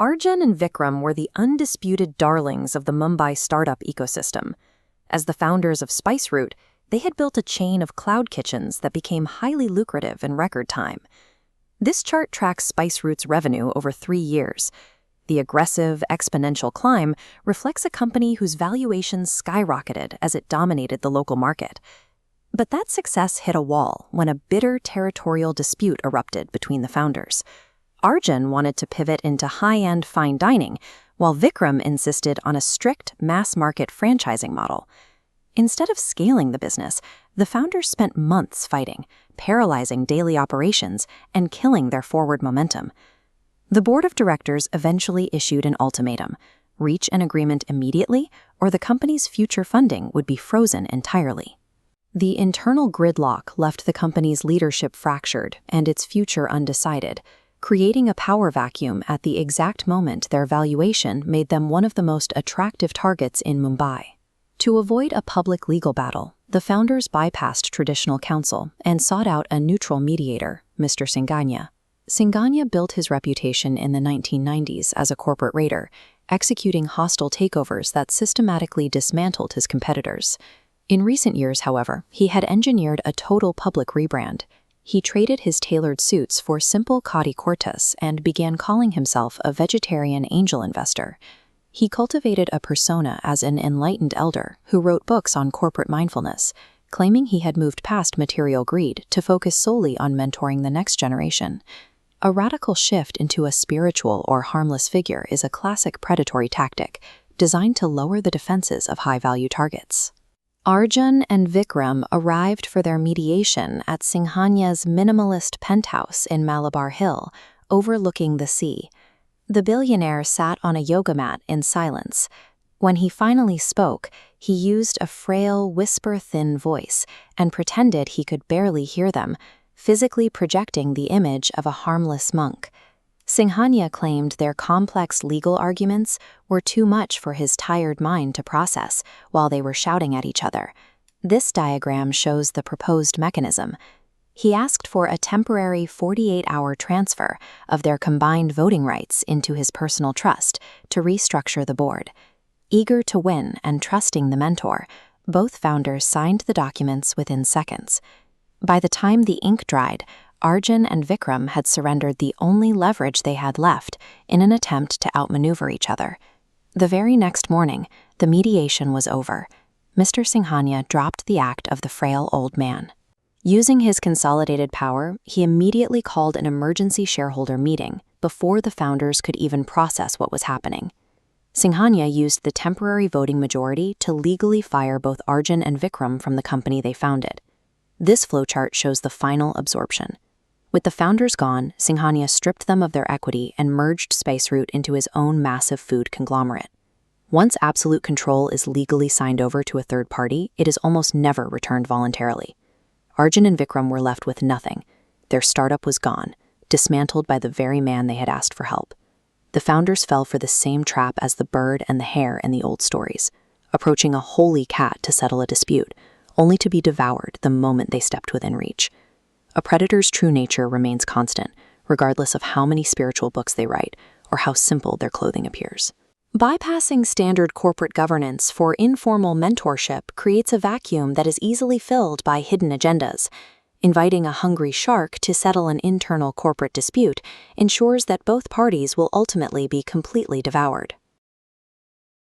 Arjun and Vikram were the undisputed darlings of the Mumbai startup ecosystem. As the founders of SpiceRoute, they had built a chain of cloud kitchens that became highly lucrative in record time. This chart tracks SpiceRoute's revenue over 3 years. The aggressive, exponential climb reflects a company whose valuations skyrocketed as it dominated the local market. But that success hit a wall when a bitter territorial dispute erupted between the founders. Arjun wanted to pivot into high-end fine dining, while Vikram insisted on a strict mass-market franchising model. Instead of scaling the business, the founders spent months fighting, paralyzing daily operations, and killing their forward momentum. The board of directors eventually issued an ultimatum: reach an agreement immediately, or the company's future funding would be frozen entirely. The internal gridlock left the company's leadership fractured and its future undecided, creating a power vacuum at the exact moment their valuation made them one of the most attractive targets in Mumbai. To avoid a public legal battle, the founders bypassed traditional counsel and sought out a neutral mediator, Mr. Singhania. Singhania built his reputation in the 1990s as a corporate raider, executing hostile takeovers that systematically dismantled his competitors. In recent years, however, he had engineered a total public rebrand. He traded his tailored suits for simple Khadi kurtas and began calling himself a vegetarian angel investor. He cultivated a persona as an enlightened elder who wrote books on corporate mindfulness, claiming he had moved past material greed to focus solely on mentoring the next generation. A radical shift into a spiritual or harmless figure is a classic predatory tactic designed to lower the defenses of high-value targets. Arjun and Vikram arrived for their mediation at Singhania's minimalist penthouse in Malabar Hill, overlooking the sea. The billionaire sat on a yoga mat in silence. When he finally spoke, he used a frail, whisper-thin voice and pretended he could barely hear them, physically projecting the image of a harmless monk. Singhania claimed their complex legal arguments were too much for his tired mind to process while they were shouting at each other. This diagram shows the proposed mechanism. He asked for a temporary 48-hour transfer of their combined voting rights into his personal trust to restructure the board. Eager to win and trusting the mentor, both founders signed the documents within seconds. By the time the ink dried, Arjun and Vikram had surrendered the only leverage they had left in an attempt to outmaneuver each other. The very next morning, the mediation was over. Mr. Singhania dropped the act of the frail old man. Using his consolidated power, he immediately called an emergency shareholder meeting before the founders could even process what was happening. Singhania used the temporary voting majority to legally fire both Arjun and Vikram from the company they founded. This flowchart shows the final absorption. With the founders gone, Singhania stripped them of their equity and merged SpiceRoute into his own massive food conglomerate. Once absolute control is legally signed over to a third party, it is almost never returned voluntarily. Arjun and Vikram were left with nothing. Their startup was gone, dismantled by the very man they had asked for help. The founders fell for the same trap as the bird and the hare in the old stories, approaching a holy cat to settle a dispute, only to be devoured the moment they stepped within reach. A predator's true nature remains constant, regardless of how many spiritual books they write or how simple their clothing appears. Bypassing standard corporate governance for informal mentorship creates a vacuum that is easily filled by hidden agendas. Inviting a hungry shark to settle an internal corporate dispute ensures that both parties will ultimately be completely devoured.